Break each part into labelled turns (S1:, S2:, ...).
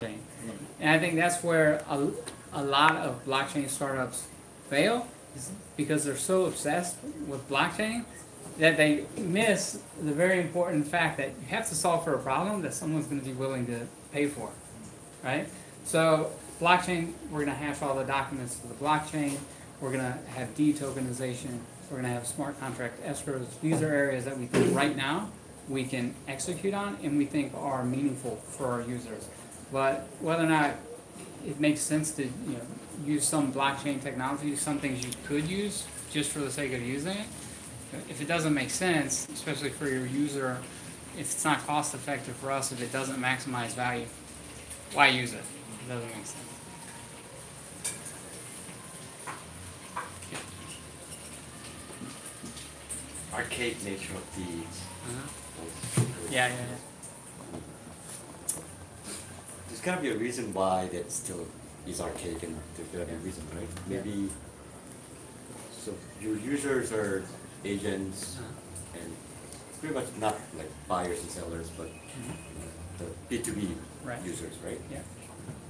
S1: blockchain. And I think that's where a lot of blockchain startups fail, is because they're so obsessed with blockchain that they miss the very important fact that you have to solve for a problem that someone's going to be willing to pay for, right? So blockchain, we're going to hash all the documents to the blockchain. We're going to have de-tokenization. We're going to have smart contract escrows. These are areas that we think right now we can execute on and we think are meaningful for our users. But whether or not it makes sense to use some blockchain technology, some things you could use just for the sake of using it, if it doesn't make sense, especially for your user, if it's not cost effective for us, if it doesn't maximize value, why use it? It doesn't make sense.
S2: Archaic nature of the
S1: Yeah.
S2: There's gotta be a reason why that still is archaic, and there's gotta be a reason, right? Maybe so your users are agents and pretty much not like buyers and sellers, but the B2B users, right?
S1: Yeah.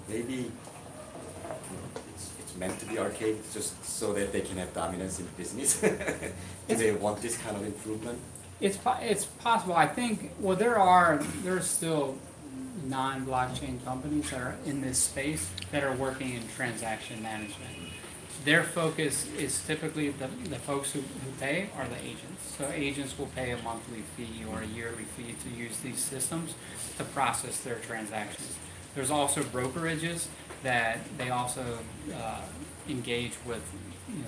S2: Maybe it's meant to be archaic just so that they can have dominance in business. Do they want this kind of improvement?
S1: It's possible. I think, well, there's still non-blockchain companies that are in this space that are working in transaction management. Their focus is typically the folks who pay are the agents. So agents will pay a monthly fee or a yearly fee to use these systems to process their transactions. There's also brokerages that they also engage with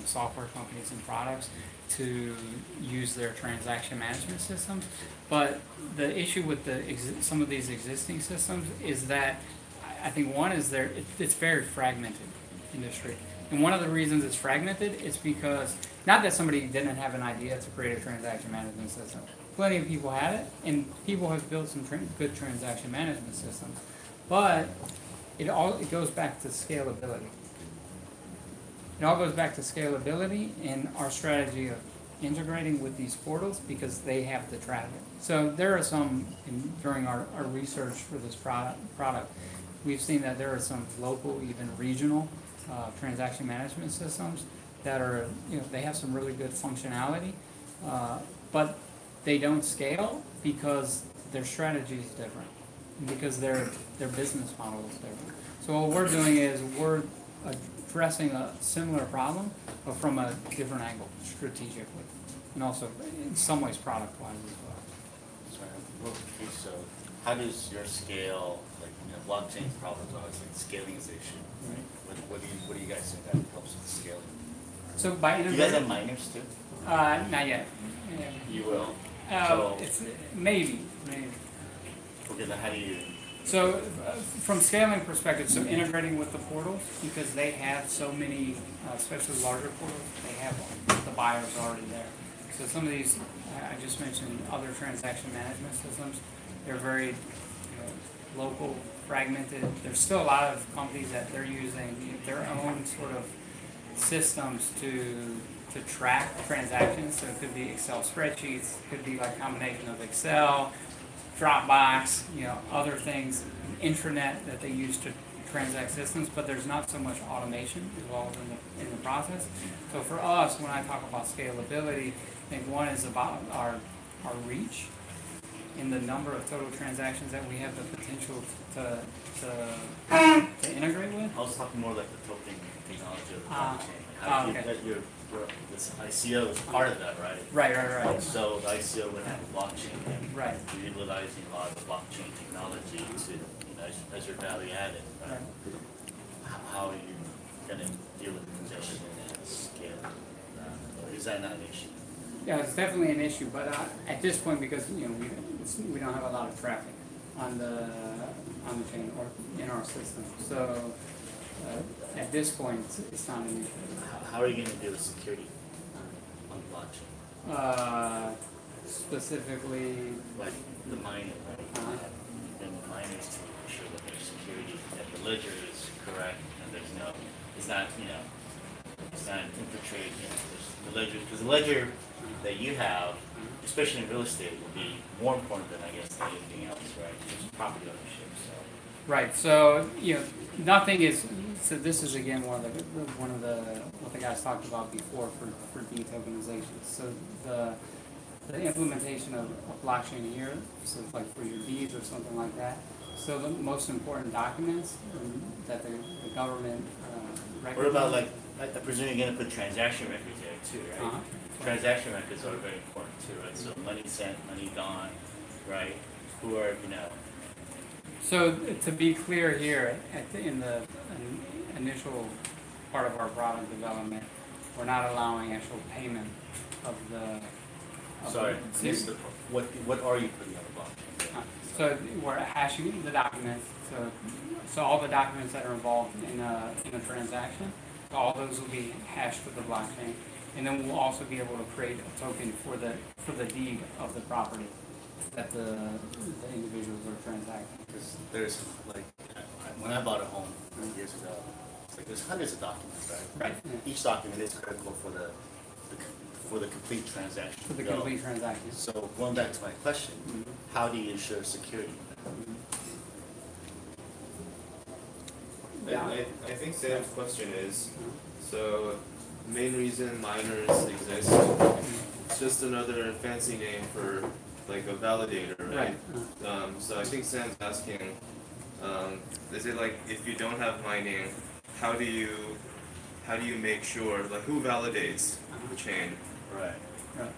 S1: software companies and products to use their transaction management systems. But the issue with some of these existing systems is that I think one is it's very fragmented industry. And one of the reasons it's fragmented is because, not that somebody didn't have an idea to create a transaction management system. Plenty of people had it, and people have built some good transaction management systems. But it goes back to scalability. It all goes back to scalability and our strategy of integrating with these portals because they have the traffic. So there are some, during our research for this product, we've seen that there are some local, even regional transaction management systems that are, they have some really good functionality, but they don't scale because their strategy is different, because their business model is different. So what we're doing is we're addressing a similar problem, but from a different angle, strategically, and also in some ways product-wise as well.
S3: Sorry, so how does your scale, like blockchain problems always like scalingization? Right. What do you guys think that helps with scaling?
S1: So by integrating,
S3: you guys have miners too?
S1: Not yet. Yeah.
S3: You will.
S1: So it's maybe.
S3: Okay, then how do you?
S1: So from scaling perspective, so integrating with the portals, because they have so many, especially larger portals, they have the buyers already there. So some of these, I just mentioned other transaction management systems, they're very local, fragmented. There's still a lot of companies that they're using their own sort of systems to track transactions. So it could be Excel spreadsheets, it could be like a combination of Excel, Dropbox, other things, intranet that they use to transact systems, but there's not so much automation involved in the process. So for us, when I talk about scalability, I think one is about our reach in the number of total transactions that we have the potential to integrate with.
S3: I was talking more like the token technology of the blockchain. How do you get this ICO is part of that, right?
S1: Right.
S3: So the ICO would have a blockchain, and
S1: right.
S3: You're utilizing a lot of the blockchain technology to, as your value added, right? How are you going to deal with the congestion and scale? Or is that not an issue?
S1: Yeah, it's definitely an issue, but at this point, because we don't have a lot of traffic on the chain or in our system, so at this point, it's not an issue.
S3: How are you going to deal with security on the blockchain?
S1: Specifically,
S3: like the mining, right? And the miners to make sure that there's security, that the ledger is correct, and there's no, it's not infiltrated. The ledger, because the ledger that you have, especially in real estate, will be more important than I guess than anything else, right? It's property ownership. So
S1: Right. So nothing is. So this is again one of the what the guys talked about before for detokenization. So the implementation of blockchain here, so it's like for your deeds or something like that. So the most important documents that the government
S3: What about like, I presume you're gonna put transaction records there too, right?
S1: Uh-huh.
S3: Transaction records are very important too, right? So money sent, money gone, right? Who are,
S1: So to be clear here, in the initial part of our product development, we're not allowing actual payment of the.
S3: sorry, what are you putting on the blockchain?
S1: So we're hashing the documents. So all the documents that are involved in a transaction, all those will be hashed with the blockchain, and then we'll also be able to create a token for the deed of the property that the individuals are transacting.
S3: Because there's like, when I bought a home years ago, it's like there's hundreds of documents, right?
S1: Right. Yeah.
S3: Each document is critical for the complete transaction.
S1: For the
S3: to go.
S1: complete transaction.
S3: So going back to my question, how do you ensure security?
S1: Yeah.
S4: I think Sam's question is, so the main reason miners exist, it's just another fancy name for like a validator, right? So I think Sam's asking, is it like if you don't have mining, how do you make sure, like who validates the chain?
S3: Right.
S1: Right.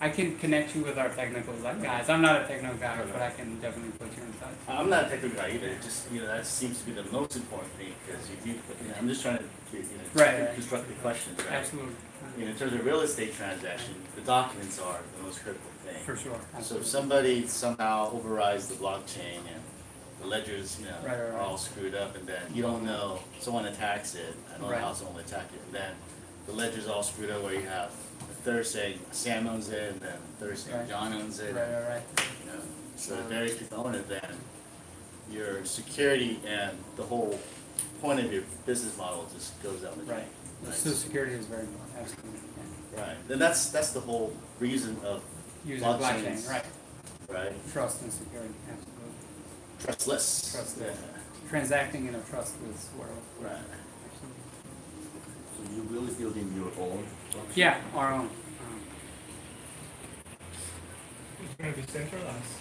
S1: I can connect you with our technical guys. I'm not a technical guy, but I can definitely put you in touch.
S3: I'm not a technical guy either. It just that seems to be the most important thing because if you, I'm just trying to
S1: Right.
S3: construct the questions, right?
S1: Absolutely.
S3: In terms of real estate transaction, the documents are the most critical thing.
S1: For sure.
S3: So
S1: Absolutely.
S3: if somebody somehow overrides the blockchain and the ledgers,
S1: Right.
S3: are all screwed up, and then you don't know, someone attacks it. I don't know
S1: Right.
S3: how someone will attack it, and then the ledger's all screwed up where you have a third saying Sam owns it, and then a third saying
S1: Right.
S3: John owns it.
S1: Right.
S3: So if Barry can own it, then your security and the whole point of your business model just goes down the drain.
S1: Right. So security is very important. Absolutely. Yeah.
S3: Right. Then that's the whole reason of
S1: Using
S3: blockchains,
S1: blockchain. Right.
S3: right?
S1: Trust and security. Absolutely.
S3: Trustless.
S1: Trustless. Transacting in a trustless world.
S3: Right.
S2: So you really building your own blockchain?
S1: Yeah, our own.
S5: It's going to be centralized.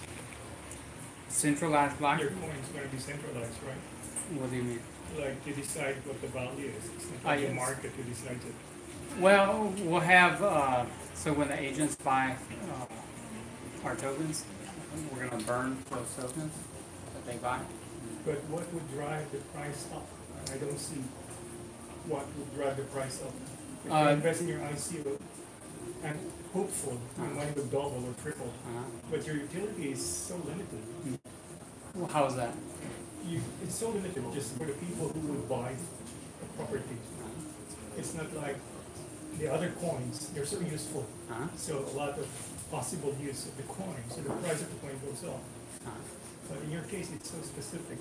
S1: Centralized block.
S5: Your coin is going to be centralized, right?
S1: What do you mean?
S5: Like you decide what the value is. It's not like the
S1: Yes.
S5: market who decides it.
S1: Well, we'll have, so when the agents buy our tokens, we're going to burn those tokens that they buy.
S5: But what would drive the price up? I don't see what would drive the price up. If you invest in your ICO and hopeful your money will double or triple, but your utility is so limited.
S1: Well, how is that?
S5: It's so limited just for the people who would buy the property. It's not like the other coins, they're so useful. So a lot of possible use of the coin, so the price of the coin goes up. But in your case, it's so specific.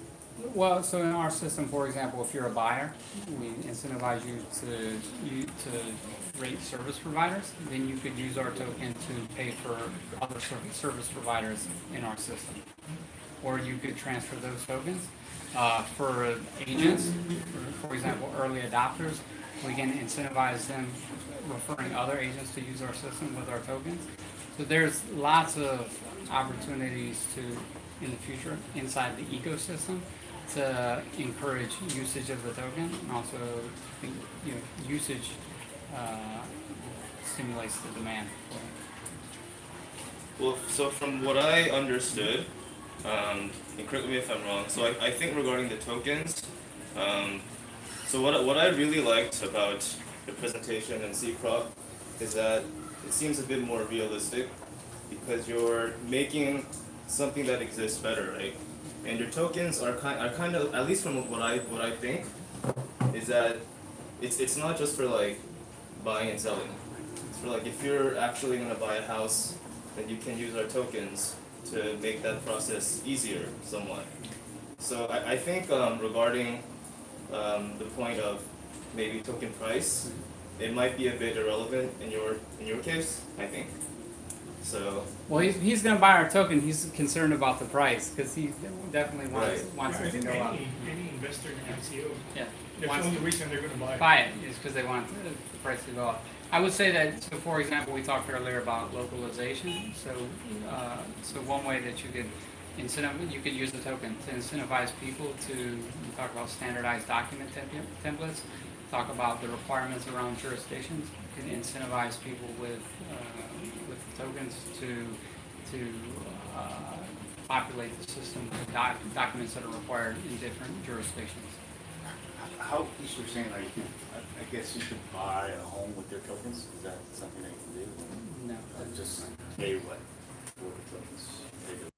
S1: Well, so in our system, for example, if you're a buyer, we incentivize you to rate service providers. Then you could use our token to pay for other service providers in our system. Or you could transfer those tokens. For agents, for example, early adopters, we can incentivize them referring other agents to use our system with our tokens. So there's lots of opportunities in the future inside the ecosystem to encourage usage of the token, and also usage stimulates the demand.
S4: Well, so from what I understood, and correct me if I'm wrong, so I think regarding the tokens, so what I really liked about the presentation and Cprop is that it seems a bit more realistic because you're making something that exists better, right? And your tokens are kind of, at least from what I think, is that it's not just for like buying and selling. It's for like if you're actually gonna buy a house, then you can use our tokens to make that process easier somewhat. So I think regarding the point of maybe token price, it might be a bit irrelevant in your case, I think. So
S1: Well, he's going to buy our token. He's concerned about the price because he definitely
S4: Right.
S1: wants
S5: I
S1: it to
S5: think
S1: go up.
S5: any investor in an ICO,
S1: Yeah,
S5: that's the
S1: wants
S5: only reason they're gonna buy it.
S1: buy it is because they want the price to go up. I would say that, so for example, we talked earlier about localization. So one way that you could use the token to incentivize people to, you talk about standardized document templates, talk about the requirements around jurisdictions, you can incentivize people with tokens to populate the system with documents that are required in different jurisdictions.
S6: How, you were saying, like, I guess you could buy a home with their tokens? Is that something that you can do?
S1: No.
S6: Just pay what for the tokens? Pay the